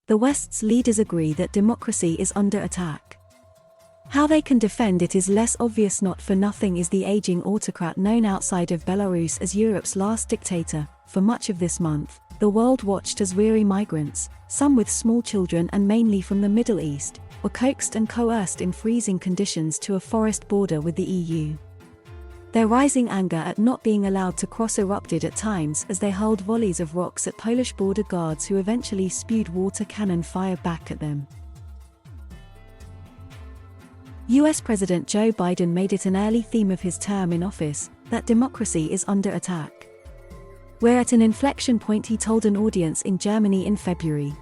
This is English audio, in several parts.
the West's leaders agree that democracy is under attack. How they can defend it is less obvious. Not for nothing is the aging autocrat known outside of Belarus as Europe's last dictator. For much of this month, the world watched as weary migrants, some with small children and mainly from the Middle East, were coaxed and coerced in freezing conditions to a forest border with the EU. Their rising anger at not being allowed to cross erupted at times as they hurled volleys of rocks at Polish border guards who eventually spewed water cannon fire back at them. US President Joe Biden made it an early theme of his term in office that democracy is under attack. "We're at an inflection point," he told an audience in Germany in February.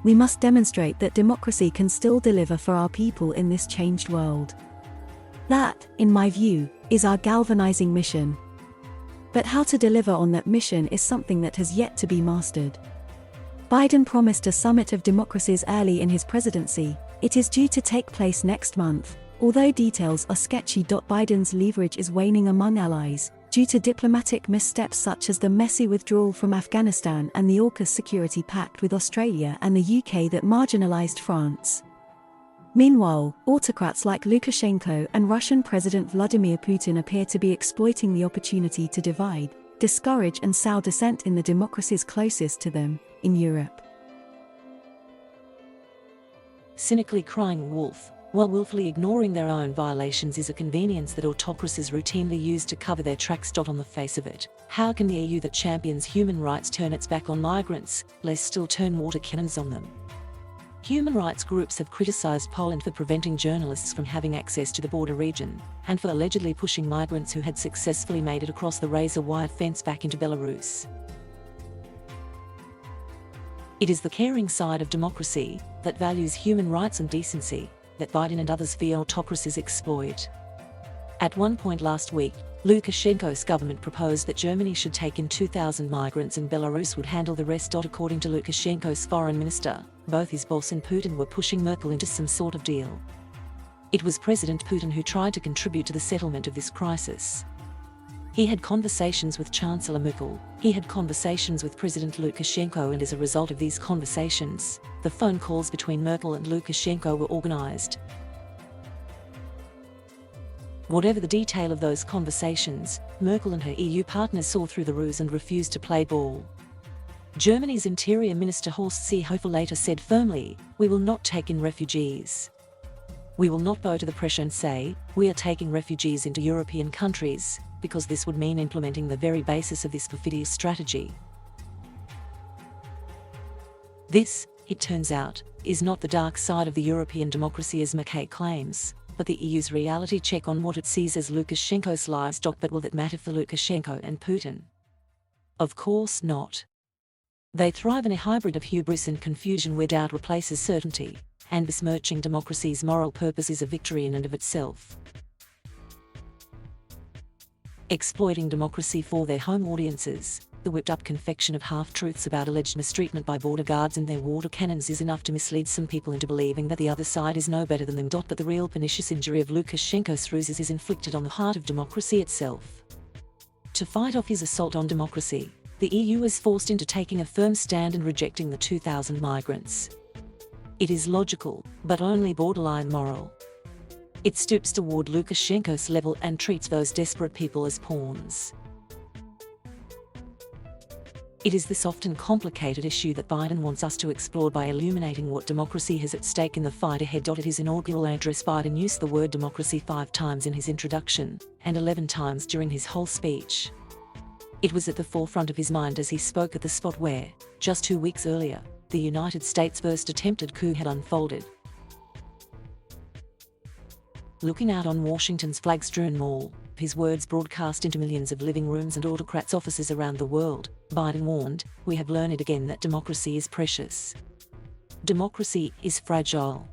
"We must demonstrate that democracy can still deliver for our people in this changed world. That, in my view, is our galvanizing mission. But how to deliver on that mission is something that has yet to be mastered." Biden promised a summit of democracies early in his presidency. It is due to take place next month, although details are sketchy. Biden's leverage is waning among allies, due to diplomatic missteps such as the messy withdrawal from Afghanistan and the AUKUS security pact with Australia and the UK that marginalized France. Meanwhile, autocrats like Lukashenko and Russian President Vladimir Putin appear to be exploiting the opportunity to divide, discourage and sow dissent in the democracies closest to them, in Europe. Cynically crying wolf, while willfully ignoring their own violations, is a convenience that autocracies routinely use to cover their tracks. On the face of it, how can the EU that champions human rights turn its back on migrants, less still turn water cannons on them? Human rights groups have criticized Poland for preventing journalists from having access to the border region, and for allegedly pushing migrants who had successfully made it across the razor-wire fence back into Belarus. It is the caring side of democracy, that values human rights and decency, that Biden and others fear autocracies exploit. At one point last week, Lukashenko's government proposed that Germany should take in 2,000 migrants and Belarus would handle the rest. According to Lukashenko's foreign minister, both his boss and Putin were pushing Merkel into some sort of deal. It was President Putin who tried to contribute to the settlement of this crisis. He had conversations with Chancellor Merkel, he had conversations with President Lukashenko, and as a result of these conversations, the phone calls between Merkel and Lukashenko were organized. Whatever the detail of those conversations, Merkel and her EU partners saw through the ruse and refused to play ball. Germany's Interior Minister Horst Seehofer later said firmly, "We will not take in refugees. We will not bow to the pressure and say, we are taking refugees into European countries, because this would mean implementing the very basis of this perfidious strategy." This, it turns out, is not the dark side of the European democracy as McKay claims, but the EU's reality check on what it sees as Lukashenko's lies. But will that matter for Lukashenko and Putin? Of course not. They thrive in a hybrid of hubris and confusion where doubt replaces certainty, and besmirching democracy's moral purpose is a victory in and of itself. Exploiting democracy for their home audiences, the whipped-up confection of half-truths about alleged mistreatment by border guards and their water cannons is enough to mislead some people into believing that the other side is no better than them. But the real pernicious injury of Lukashenko's ruses is inflicted on the heart of democracy itself. To fight off his assault on democracy, the EU is forced into taking a firm stand and rejecting the 2,000 migrants. It is logical, but only borderline moral. It stoops toward Lukashenko's level and treats those desperate people as pawns. It is this often complicated issue that Biden wants us to explore by illuminating what democracy has at stake in the fight ahead. At his inaugural address, Biden used the word democracy 5 times in his introduction, and 11 times during his whole speech. It was at the forefront of his mind as he spoke at the spot where, just 2 weeks earlier, the United States' first attempted coup had unfolded. Looking out on Washington's flag-strewn mall, his words broadcast into millions of living rooms and autocrats' offices around the world, Biden warned, "We have learned again that democracy is precious. Democracy is fragile."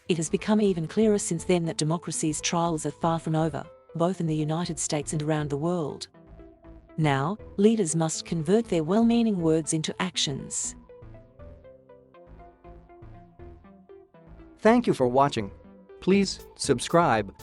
It has become even clearer since then that democracy's trials are far from over, both in the United States and around the world. Now, leaders must convert their well-meaning words into actions. Thank you for watching. Please subscribe.